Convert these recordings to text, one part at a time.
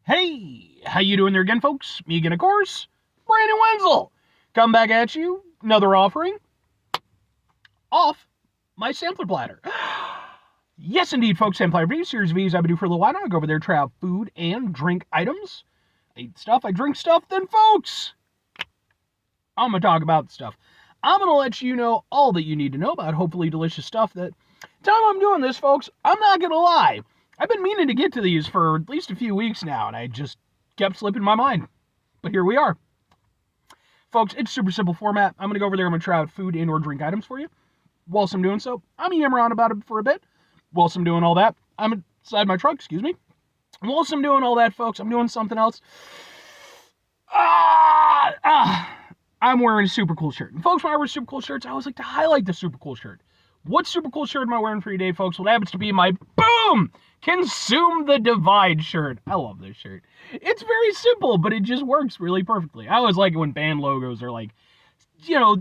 Hey, how you doing there again, folks? Me again, of course, Brandon Wenzel. Come back at you, another offering off my sampler platter. Yes, indeed, folks, sampler reviews, series of videos I've been doing for a little while now. I go over there, try out food and drink items. I eat stuff, I drink stuff, then, folks, I'm going to talk about the stuff. I'm going to let you know all that you need to know about hopefully delicious stuff that time I'm doing this, folks, I'm not going to lie. I've been meaning to get to these for at least a few weeks now, and I just kept slipping my mind. But here we are. Folks, it's super simple format. I'm going to go over there. I'm going to try out food and or drink items for you. Whilst I'm doing so, I'm going to yammer on about it for a bit. Whilst I'm doing all that, I'm inside my truck, excuse me. And whilst I'm doing all that, folks, I'm doing something else. I'm wearing a super cool shirt. And folks, when I wear super cool shirts, I always like to highlight the super cool shirt. What super cool shirt am I wearing for you today, folks? Well, it happens to be my boom! Consume the Divide shirt. I love this shirt. It's very simple, but it just works really perfectly. I always like it when band logos are like,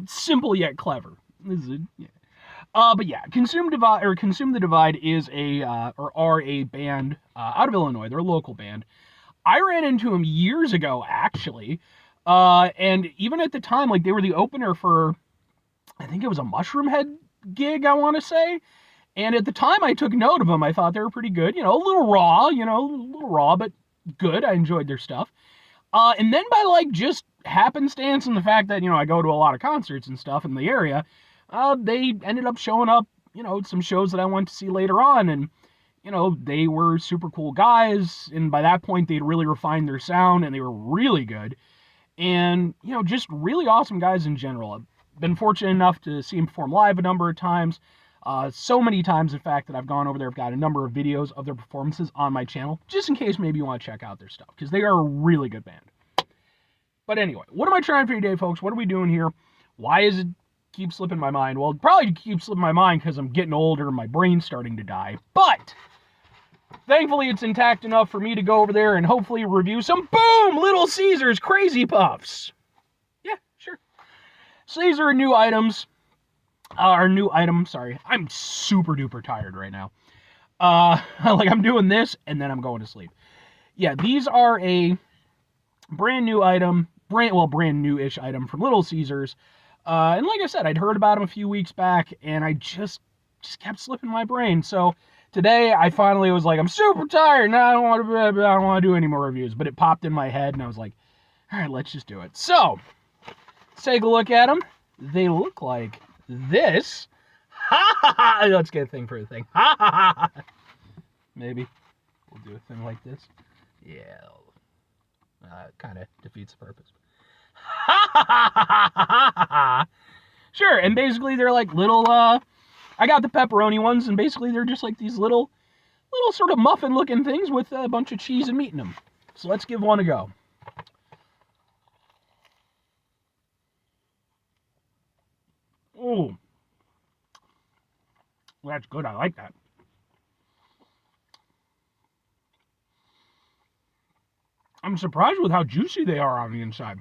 simple yet clever. But yeah, Consume the Divide is a band out of Illinois. They're a local band. I ran into them years ago, actually, and even at the time, like they were the opener for, I think it was a Mushroom Head gig, I want to say. And at the time I took note of them, I thought they were pretty good. A little raw, but good. I enjoyed their stuff. And then by like just happenstance and the fact that, I go to a lot of concerts and stuff in the area, they ended up showing up, some shows that I went to see later on. And, they were super cool guys. And by that point, they'd really refined their sound and they were really good. And, just really awesome guys in general. I've been fortunate enough to see them perform live a number of times. So many times, in fact, that I've gone over there. I've got a number of videos of their performances on my channel, just in case maybe you want to check out their stuff, because they are a really good band. But anyway, what am I trying for you today, folks? What are we doing here? Why is it keep slipping my mind? Well, it probably keeps slipping my mind because I'm getting older and my brain's starting to die. But thankfully, it's intact enough for me to go over there and hopefully review some Boom! Little Caesars Crazy Puffs. Yeah, sure. So these are new items. Sorry. I'm super duper tired right now. I'm doing this and then I'm going to sleep. Yeah, these are a brand new-ish item from Little Caesars. And like I said, I'd heard about them a few weeks back and I just kept slipping my brain. So today I finally was like, I'm super tired. Now I don't want to do any more reviews, but it popped in my head and I was like, all right, let's just do it. So let's take a look at them. They look like this. Ha ha ha! Let's get a thing for a thing. Ha ha ha! Maybe we'll do a thing like this. Yeah, kind of defeats the purpose. Ha ha ha ha ha! Sure, and basically they're like little. I got the pepperoni ones, and basically they're just like these little sort of muffin-looking things with a bunch of cheese and meat in them. So let's give one a go. Oh, that's good. I like that. I'm surprised with how juicy they are on the inside.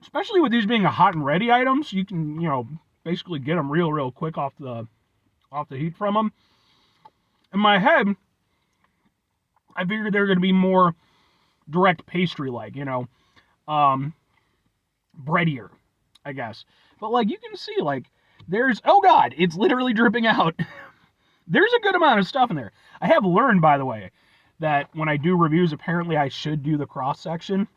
Especially with these being a hot and ready items, you can, basically get them real quick off the heat from them. In my head, I figured they're going to be more direct pastry-like, breadier, I guess. But, you can see, there's, oh God, it's literally dripping out. There's a good amount of stuff in there. I have learned, by the way, that when I do reviews, apparently I should do the cross-section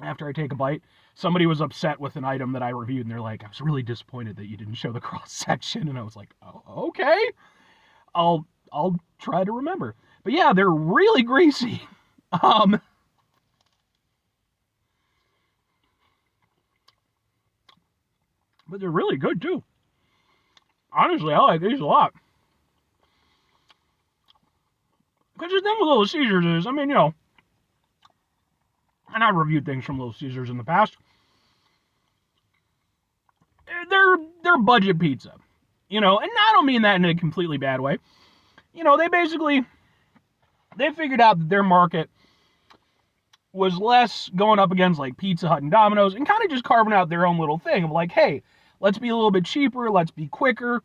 after I take a bite. Somebody was upset with an item that I reviewed, and they're like, I was really disappointed that you didn't show the cross-section. And I was like, oh, okay. I'll try to remember. But yeah, they're really greasy. But they're really good, too. Honestly, I like these a lot. Because the thing with Little Caesars is, and I've reviewed things from Little Caesars in the past. They're budget pizza, and I don't mean that in a completely bad way. They figured out that their market was less going up against like Pizza Hut and Domino's and kind of just carving out their own little thing of like, hey, let's be a little bit cheaper, let's be quicker,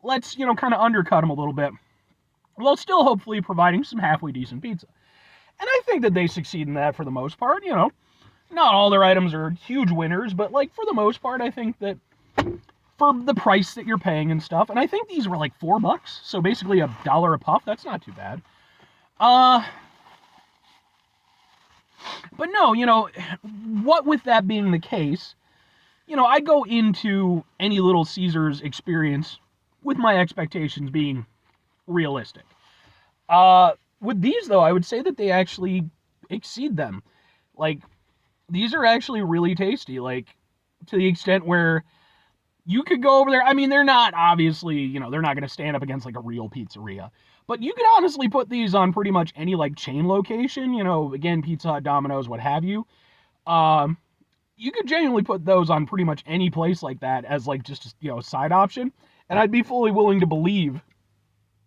let's, kind of undercut them a little bit, while still hopefully providing some halfway decent pizza. And I think that they succeed in that for the most part, you know. Not all their items are huge winners, but like for the most part, I think that for the price that you're paying and stuff, and I think these were like $4, so basically $1 a puff. That's not too bad. But no, you know, what with that being the case, you know, I go into any Little Caesars experience with my expectations being realistic. With these though, I would say that they actually exceed them. Like, these are actually really tasty, like to the extent where you could go over there. I mean, they're not obviously, you know, they're not going to stand up against like a real pizzeria, but you could honestly put these on pretty much any like chain location, you know, again, Pizza Hut, Domino's, what have you. Um, you could genuinely put those on pretty much any place like that as like just, you know, a side option, and I'd be fully willing to believe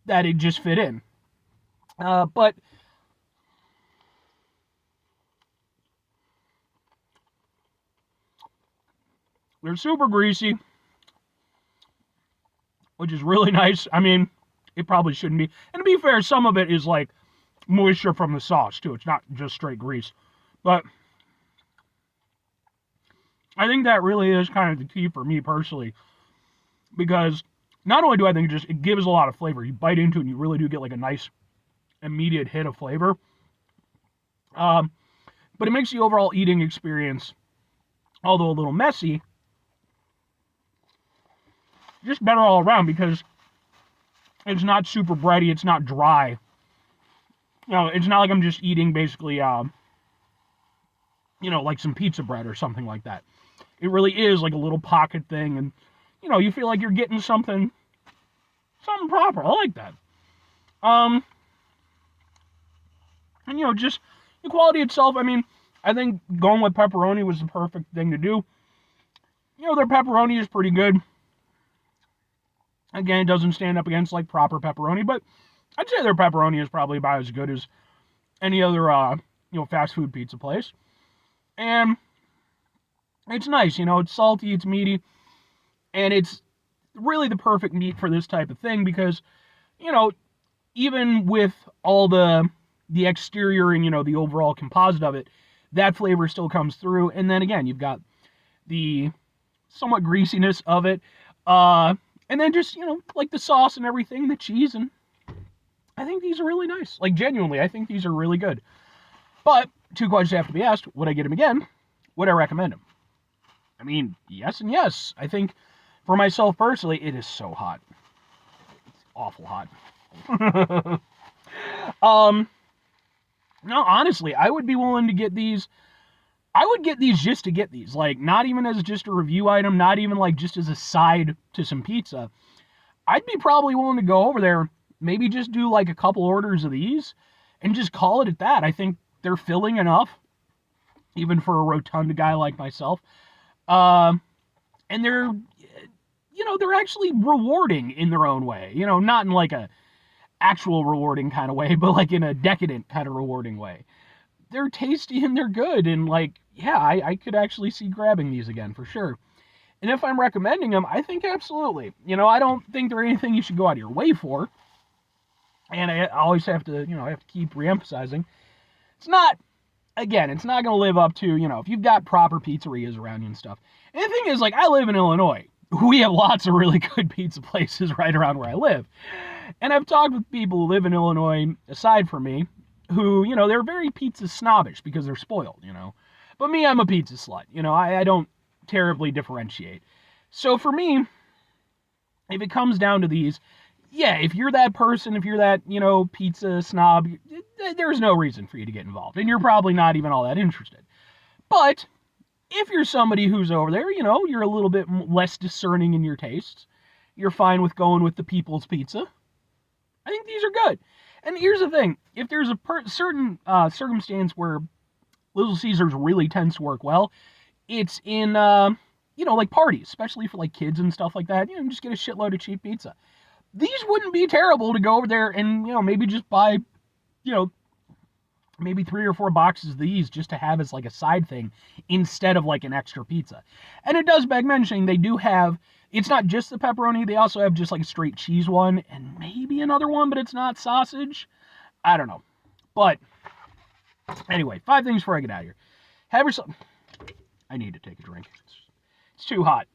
that it just fit in. But they're super greasy, which is really nice. I mean, it probably shouldn't be. And to be fair, some of it is like moisture from the sauce too. It's not just straight grease. But I think that really is kind of the key for me personally, because not only do I think it gives a lot of flavor, you bite into it and you really do get like a nice immediate hit of flavor. But it makes the overall eating experience, although a little messy, just better all around because it's not super bready, it's not dry. You know, it's not like I'm just eating basically, you know, like some pizza bread or something like that. It really is like a little pocket thing, and you know, you feel like you're getting something proper. I like that. And you know, just the quality itself. I mean, I think going with pepperoni was the perfect thing to do. You know, their pepperoni is pretty good. Again, it doesn't stand up against like proper pepperoni, but I'd say their pepperoni is probably about as good as any other, you know, fast food pizza place. And it's nice, you know, it's salty, it's meaty, and it's really the perfect meat for this type of thing because, you know, even with all the exterior and, you know, the overall composite of it, that flavor still comes through. And then again, you've got the somewhat greasiness of it, and then just, you know, like the sauce and everything, the cheese, and I think these are really nice. Like, genuinely, I think these are really good. But two questions have to be asked. Would I get them again? Would I recommend them? I mean, yes and yes. I think for myself personally, it is so hot. It's awful hot. No, honestly, I would be willing to get these. I would get these just to get these. Like, not even as just a review item, not even like just as a side to some pizza. I'd be probably willing to go over there, maybe just do like a couple orders of these and just call it at that. I think they're filling enough, even for a rotund guy like myself. And they're, you know, they're actually rewarding in their own way. You know, not in like a actual rewarding kind of way, but like in a decadent kind of rewarding way. They're tasty and they're good, and like, yeah, I could actually see grabbing these again for sure. And if I'm recommending them, I think absolutely. You know, I don't think they're anything you should go out of your way for. And I always have to, you know, I have to keep reemphasizing. It's not, again, it's not going to live up to, you know, if you've got proper pizzerias around you and stuff. And the thing is, like, I live in Illinois. We have lots of really good pizza places right around where I live. And I've talked with people who live in Illinois, aside from me, who, you know, they're very pizza snobbish because they're spoiled, you know. But me, I'm a pizza slut. You know, I don't terribly differentiate. So for me, if it comes down to these, yeah, if you're that person, if you're that, you know, pizza snob, there's no reason for you to get involved. And you're probably not even all that interested. But if you're somebody who's over there, you know, you're a little bit less discerning in your tastes, you're fine with going with the people's pizza, I think these are good. And here's the thing. If there's a certain circumstance where Little Caesars really tends to work well, it's in, you know, like parties, especially for like kids and stuff like that. You know, just get a shitload of cheap pizza. These wouldn't be terrible to go over there and, you know, maybe just buy, you know, maybe 3 or 4 boxes of these just to have as like a side thing instead of like an extra pizza. And it does beg mentioning they do have, it's not just the pepperoni, they also have just like a straight cheese one and maybe another one, but it's not sausage. I don't know. But Anyway, 5 things before I get out of here. Have yourself... I need to take a drink. It's too hot.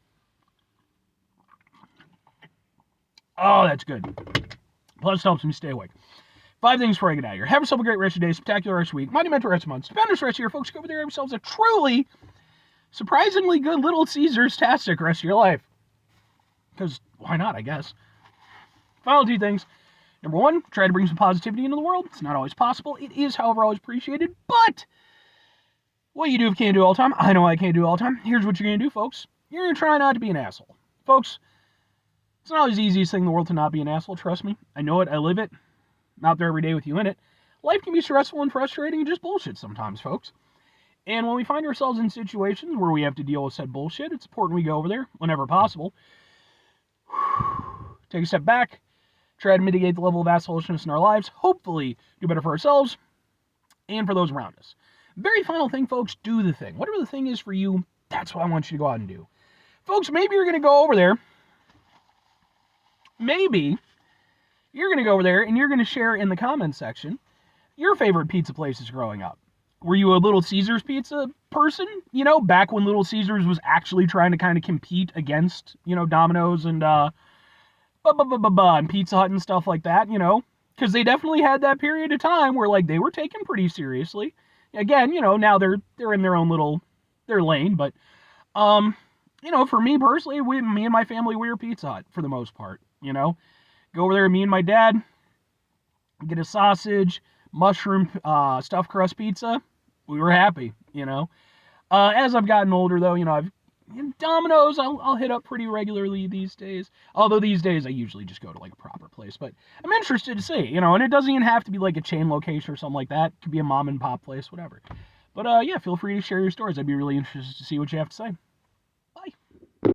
Oh, that's good. Plus, it helps me stay awake. 5 things before I get out of here. Have yourself a great rest of your day, spectacular rest of the week, monumental rest of the month, stupendous rest of your folks. Go over there, have yourselves a truly, surprisingly good Little Caesars-tastic rest of your life. Because why not, I guess. Final 2 things. Number 1, try to bring some positivity into the world. It's not always possible. It is, however, always appreciated. But what you do if you can't do it all the time, I know I can't do it all the time. Here's what you're going to do, folks. You're going to try not to be an asshole. Folks, it's not always the easiest thing in the world to not be an asshole, trust me. I know it, I live it. I'm out there every day with you in it. Life can be stressful and frustrating and just bullshit sometimes, folks. And when we find ourselves in situations where we have to deal with said bullshit, it's important we go over there whenever possible. Take a step back. Try to mitigate the level of assholishness in our lives. Hopefully do better for ourselves and for those around us. Very final thing, folks, do the thing. Whatever the thing is for you, that's what I want you to go out and do. Folks, maybe you're going to go over there. Maybe you're going to go over there and you're going to share in the comments section your favorite pizza places growing up. Were you a Little Caesars pizza person? You know, back when Little Caesars was actually trying to kind of compete against, Domino's and and Pizza Hut and stuff like that, because they definitely had that period of time where, like, they were taken pretty seriously. Again, now they're in their own little, their lane, but, for me personally, me and my family, we were Pizza Hut for the most part, Go over there, me and my dad, get a sausage, mushroom, stuffed crust pizza. We were happy, As I've gotten older, though, Domino's, I'll hit up pretty regularly these days. Although these days I usually just go to like a proper place. But I'm interested to see, and it doesn't even have to be like a chain location or something like that. It could be a mom and pop place, whatever. But yeah, feel free to share your stories. I'd be really interested to see what you have to say.